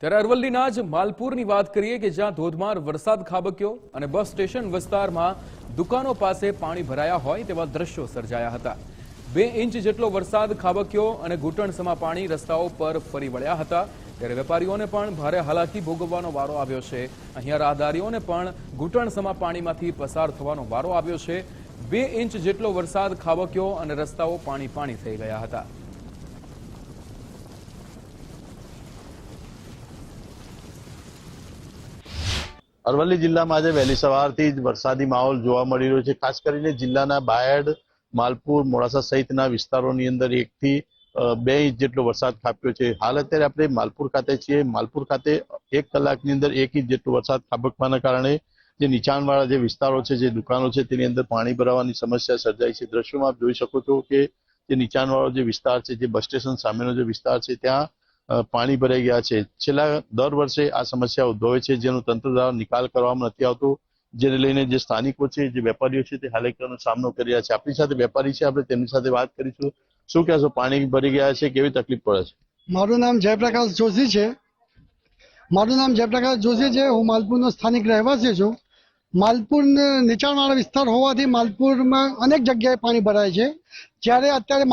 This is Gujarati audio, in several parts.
ત્યારે અરવલ્લીના જ માલપુરની વાત કરીએ કે જ્યાં ધોધમાર વરસાદ ખાબક્યો અને બસ સ્ટેશન વિસ્તારમાં દુકાનો પાસે પાણી ભરાયા હોય તેવા દ્રશ્યો સર્જાયા હતા। 2 ઇંચ જેટલો વરસાદ ખાબક્યો અને ઘૂંટણસમા પાણી રસ્તાઓ પર ફરી વળ્યા હતા। ત્યારે વેપારીઓને પણ ભારે હાલાકી ભોગવવાનો વારો આવ્યો છે। અહીંયા રાહદારીઓને પણ ઘૂંટણસમા પાણીમાંથી પસાર થવાનો વારો આવ્યો છે। 2 ઇંચ જેટલો વરસાદ ખાબક્યો અને રસ્તાઓ પાણી થઈ ગયા હતા। અરવલ્લી જિલ્લામાં આજે વહેલી સવારથી જ વરસાદી માહોલ જોવા મળી રહ્યો છે। ખાસ કરીને જિલ્લાના બાયડ, માલપુર, મોડાસા સહિતના વિસ્તારોની અંદર 1 થી 2 ઇંચ જેટલો વરસાદ ખાબક્યો છે। હાલ અત્યારે આપણે માલપુર ખાતે છીએ। માલપુર ખાતે 1 કલાકની અંદર 1 ઇંચ જેટલો વરસાદ ખાબકવાના કારણે જે નીચાણવાળા જે વિસ્તારો છે, જે દુકાનો છે, તેની અંદર પાણી ભરાવાની સમસ્યા સર્જાઈ છે। દ્રશ્યોમાં આપ જોઈ શકો છો કે જે નીચાણવાળો જે વિસ્તાર છે, જે બસ સ્ટેશન સામેનો જે વિસ્તાર છે, ત્યાં પાણી ભરાઈ ગયા છે। છેલ્લા દર વર્ષે આ સમસ્યા ઉદ્ભવે છે, જેનો તંત્ર દ્વારા નિકાલ કરવામાં નથી આવતો, જેને લઈને જે સ્થાનિકો છે, જે વેપારીઓ છે, તે હાલાકીનો સામનો કરી રહ્યા છે। આપણી સાથે વેપારી છે, આપણે તેમની સાથે વાત કરીશું। શું કહેશો, પાણી ભરી ગયા છે, કેવી તકલીફ પડે છે? મારું નામ જયપ્રકાશ જોશી છે। હું માલપુરનો સ્થાનિક રહેવાસી છું। માલપુર નીચાણવાળો વિસ્તાર હોવાથી માલપુરમાં અનેક જગ્યાએ પાણી ભરાય છે। જ્યારે અત્યારે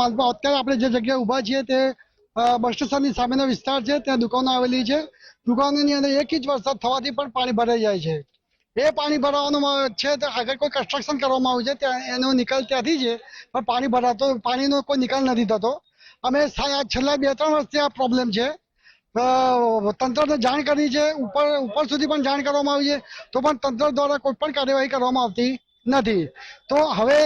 આપણે જે જગ્યાએ ઊભા છીએ તે બસ સ્ટેશનની સામેનો વિસ્તાર છે, ત્યાં દુકાનો આવેલી છે। દુકાનોની અંદર 1 ઇંચ વરસાદ થવાથી પણ પાણી ભરાઈ જાય છે। એ પાણી ભરાવાનું છે તો આગળ કોઈ કન્સ્ટ્રક્શન કરવામાં આવ્યું છે, ત્યાં એનો નિકાલ ત્યાંથી છે, પણ પાણીનો કોઈ નિકાલ નથી થતો। અમે છેલ્લા 2-3 વર્ષથી આ પ્રોબ્લેમ છે। તંત્રને જાણ કરી છે, ઉપર સુધી પણ જાણ કરવામાં આવી છે, તો પણ તંત્ર દ્વારા કોઈ પણ કાર્યવાહી કરવામાં આવતી નથી। તો હવે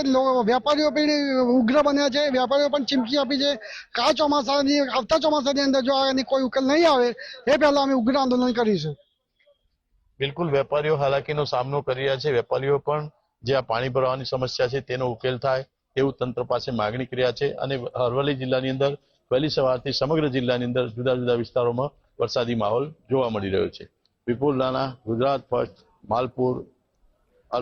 વેપારીઓ પણ ઉગ્ર બન્યા છે। વેપારીઓ પણ ચીમકી આપી છે કે આવતા ચોમાસાની અંદર જો આની કોઈ ઉકેલ નહીં આવે એ પહેલા અમે ઉગ્ર આંદોલન કરીશું। બિલકુલ, વેપારીઓ હાલાકીનો સામનો કરી રહ્યા છે। વેપારીઓ પણ જે આ પાણી ભરવાની સમસ્યા છે, તેનો ઉકેલ થાય તેવું તંત્ર પાસે માગણી કરી રહ્યા છે। અને અરવલ્લી જિલ્લાની અંદર વહેલી સવારથી સમગ્ર જિલ્લાની અંદર જુદા જુદા વિસ્તારોમાં વરસાદી માહોલ જોવા મળી રહ્યો છે। વિપુલ રાણા, ગુજરાત ફર્સ્ટ, માલપુર।